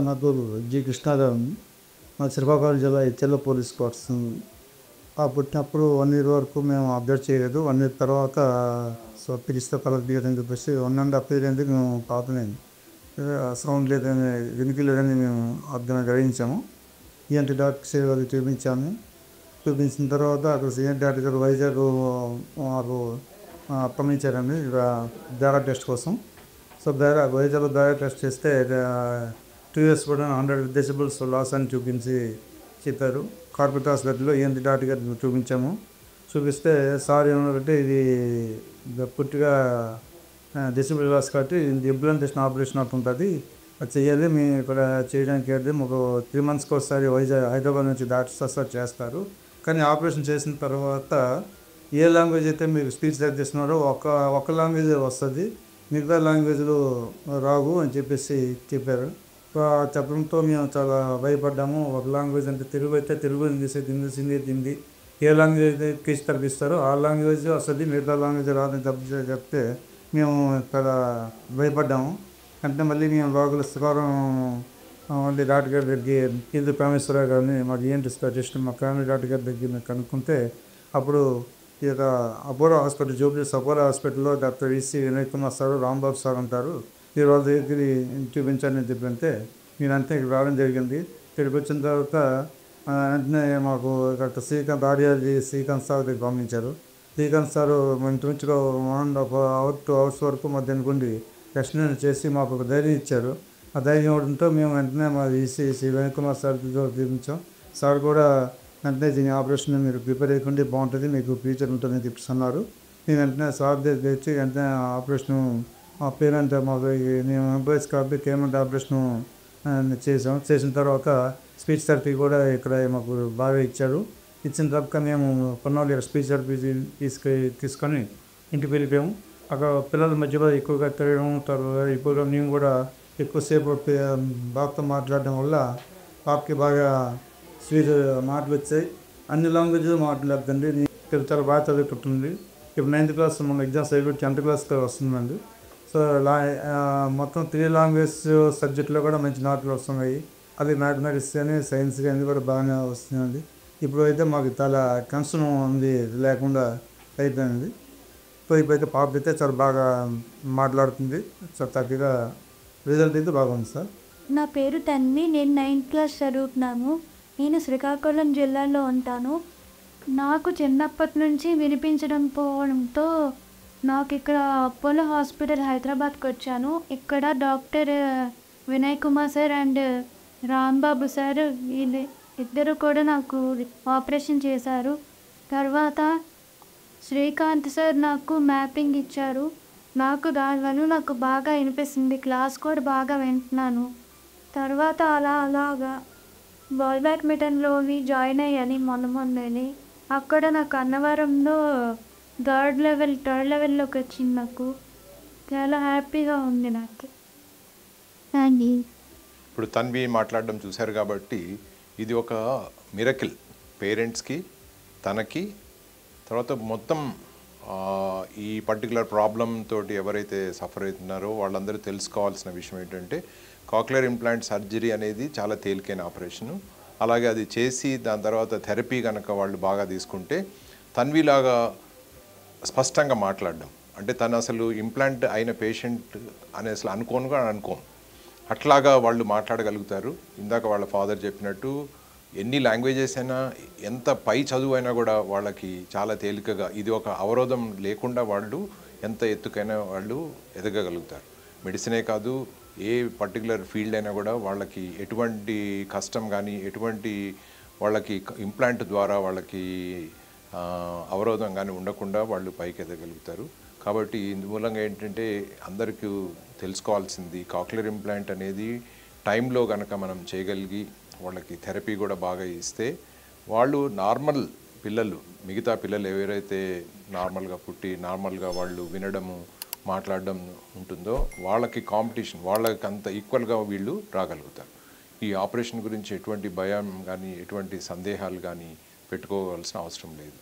నా పేరు జి కృష్ణారావు. మా శ్రీకాకుళం జిల్లా ఇచ్చెల్ల పోలీస్ క్వార్టర్స్. పుట్టినప్పుడు 1 ఇయర్ వరకు మేము అప్డేట్ చేయలేదు. 1 ఇయర్ తర్వాత పిలిస్తే కలెక్ట్ చేయదని చెప్పేసి 1.5 ఇయర్ ఎందుకు మేము పాపలేము సౌండ్ లేదని వెనుక లేదని మేము గ్రహించాము. ఈఎన్టీ డాక్టర్ సేవలు చూపించిన తర్వాత అక్కడ సీఎం డాక్టర్ గారు వైజాగ్ మాకు పంపించారండి బేరా టెస్ట్ కోసం. సో వైజాగ్లో బేరా టెస్ట్ చేస్తే 2 years కూడా 100 decibels లాస్ అని చెప్పారు. కార్పొరేట్ హాస్పిటల్లో ఈఎన్టీ డాక్టర్ గారు చూపిస్తే సార్ ఏమన్నారంటే ఇది పూర్తిగా డెసిబుల్ లాస్ కాబట్టి ఇది ఇంప్లాంటేషన్ ఆపరేషన్ ఉంటుంది, అది చేయాలి. మేము ఇక్కడ చేయడానికి అయితే మాకు 3 months ఒకసారి హైదరాబాద్ నుంచి డాక్టర్స్ వస్తారు చేస్తారు. కానీ ఆపరేషన్ చేసిన తర్వాత ఏ లాంగ్వేజ్ అయితే మీరు స్పీచ్ చేస్తున్నారో ఒక లాంగ్వేజ్ వస్తుంది, మిగతా లాంగ్వేజ్లు రావు అని చెప్పారు. చెప్పడంతో మేము చాలా భయపడ్డాము. ఒక లాంగ్వేజ్ అంటే తెలుగు అయితే తెలుగు, ఇంగ్లీష్ అయితే ఇంగ్లీష్, హిందీ అయితే హిందీ, ఏ లాంగ్వేజ్ అయితే స్పీచ్ తగ్గిస్తారో ఆ లాంగ్వేజ్ వస్తుంది, మిగతా లాంగ్వేజ్ రాదని చెప్తే మేము చాలా భయపడ్డాము. అంటే మళ్ళీ మేము లోకల్ శ్రీకాకుళం మళ్ళీ డాక్టర్ గారి దగ్గరికి ఇది పరమేశ్వరరావు గారిని మాకు ఏంటి స్పెషలిస్ట్ మా ఫ్యామిలీ డాక్టర్ గారి దగ్గర కనుక్కుంటే అప్పుడు ఈ యొక్క అపోలో హాస్పిటల్ జూబ్లీస్ అపోలో హాస్పిటల్లో doctor EC Vinay Kumar sir, Rambabu sir ఉంటారు, మీరు వాళ్ళ దగ్గరికి చూపించాలని చెప్పంటే మీరంతా ఇక్కడ రావడం జరిగింది. ఇక్కడికి వచ్చిన తర్వాత వెంటనే మాకు డాక్టర్ శ్రీకాంత్ సార్ దగ్గర పంపించారు. శ్రీకాంత్ సార్ మంచిగా 1.5 hours 2 hours వరకు మా దగ్గర టెస్ట్ చేసి మాకు ఒక ధైర్యం ఇచ్చారు. ఆ ధైర్యం ఇవ్వడంతో మేము వెంటనే మా ఈసీ వినయ్ కుమార్ సార్ చూపించాం. సార్ కూడా వెంటనే దీని ఆపరేషన్ మీరు ప్రిపేర్ అయ్యకుండా బాగుంటుంది, మీకు ఫ్యూచర్ ఉంటుందని చెప్పిస్తున్నారు. నేను వెంటనే సార్ దగ్గర తెచ్చి వెంటనే ఆపరేషను ఆ పేరెంట్ మాకు నేను ఎంప్లాయీస్ కాబట్టి పేమెంట్ ఆపరేషను చేసిన తర్వాత స్పీచ్ థెరపీ కూడా ఇక్కడ మాకు బాగా ఇచ్చారు. ఇచ్చిన తర్వాత మేము కొన్నాళ్ళు స్పీచ్ థెరపీ తీసుకొని ఇంటికి వెళ్ళిపోయాము. అక్కడ పిల్లల మధ్యలో ఎక్కువగా తిరగడం, తర్వాత ఇప్పుడు నేను కూడా ఎక్కువసేపు బాబుతో మాట్లాడడం వల్ల బాబుకి బాగా స్వీట్ మాటలు వచ్చాయి. అన్ని లాంగ్వేజ్లో మాట్లాడుతుంది. నేను చాలా బాగా చదువుకుంటుంది. ఇప్పుడు 9th class మన ఎగ్జామ్స్ అయిపోయి 10th class వస్తుందండి. సో మొత్తం 3 language సబ్జెక్టులో కూడా మంచి మార్కులు వస్తున్నాయి. అది మ్యాథమెటిక్స్ కానీ సైన్స్ కానీ కూడా బాగానే వస్తుందండి. ఇప్పుడు అయితే మాకు చాలా కన్సర్న్ ఉంది లేకుండా అయిపోయింది. సో ఇప్పుడైతే పాప అయితే చాలా బాగా మాట్లాడుతుంది, చాలా తగ్గగా రిజల్ట్ అయితే బాగుంది సార్. నా పేరు తన్వి, నేను 9th class చదువుతున్నాను. నేను శ్రీకాకుళం జిల్లాలో ఉంటాను. నాకు చిన్నప్పటి నుంచి వినిపించడం పోవడంతో నాకు ఇక్కడ అపోలో హాస్పిటల్ హైదరాబాద్కి వచ్చాను. ఇక్కడ doctor Vinay Kumar sir and Rambabu sir ఇద్దరు కూడా నాకు ఆపరేషన్ చేశారు. తర్వాత శ్రీకాంత్ సార్ నాకు మ్యాపింగ్ ఇచ్చారు. దానివల్ల నాకు బాగా వినిపిస్తుంది, క్లాస్ కూడా బాగా వింటున్నాను. తర్వాత అలాగా బాల్ బ్యాడ్మింటన్లోని జాయిన్ అయ్యాను మొన్నని. అక్కడ నాకు అన్నవరంలో థర్డ్ లెవెల్లోకి వచ్చింది. నాకు చాలా హ్యాపీగా ఉంది నాకు. Thank you. ఇప్పుడు తన్వి మాట్లాడడం చూశారు కాబట్టి ఇది ఒక మిరకిల్ పేరెంట్స్కి, తనకి, తర్వాత మొత్తం ఈ పర్టికులర్ ప్రాబ్లం తోటి ఎవరైతే సఫర్ అవుతున్నారో వాళ్ళందరూ తెలుసుకోవాల్సిన విషయం ఏంటంటే కాక్లియర్ ఇంప్లాంట్ సర్జరీ అనేది చాలా తేలికైన ఆపరేషను. అలాగే అది చేసి దాని తర్వాత థెరపీ కనుక వాళ్ళు బాగా తీసుకుంటే తన్విలాగా స్పష్టంగా మాట్లాడడం, అంటే తను అసలు ఇంప్లాంట్ అయిన పేషెంట్ అని అసలు అనుకోను అట్లాగా వాళ్ళు మాట్లాడగలుగుతారు. ఇందాక వాళ్ళ ఫాదర్ చెప్పినట్టు ఎన్ని లాంగ్వేజెస్ అయినా, ఎంత పై చదువు అయినా కూడా వాళ్ళకి చాలా తేలికగా, ఇది ఒక అవరోధం లేకుండా వాళ్ళు ఎంత ఎత్తుకైనా వాళ్ళు ఎదగగలుగుతారు. మెడిసినే కాదు, ఏ పర్టికులర్ ఫీల్డ్ అయినా కూడా వాళ్ళకి ఎటువంటి కష్టం కానీ, ఎటువంటి వాళ్ళకి ఇంప్లాంట్ ద్వారా వాళ్ళకి అవరోధం కానీ ఉండకుండా వాళ్ళు పైకి ఎదగలుగుతారు. కాబట్టి ఇందుమూలంగా ఏంటంటే అందరికీ తెలుసుకోవాల్సింది కాక్లియర్ ఇంప్లాంట్ అనేది టైంలో కనుక మనం చేయగలిగి వాళ్ళకి థెరపీ కూడా బాగా ఇస్తే వాళ్ళు నార్మల్ పిల్లలు, మిగతా పిల్లలు ఎవరైతే నార్మల్గా పుట్టి నార్మల్గా వాళ్ళు వినడము మాట్లాడడం ఉంటుందో వాళ్ళకి కాంపిటీషన్, వాళ్ళకి అంత ఈక్వల్గా వీళ్ళు రాగలుగుతారు. ఈ ఆపరేషన్ గురించి ఎటువంటి భయం కానీ ఎటువంటి సందేహాలు కానీ పెట్టుకోవాల్సిన అవసరం లేదు.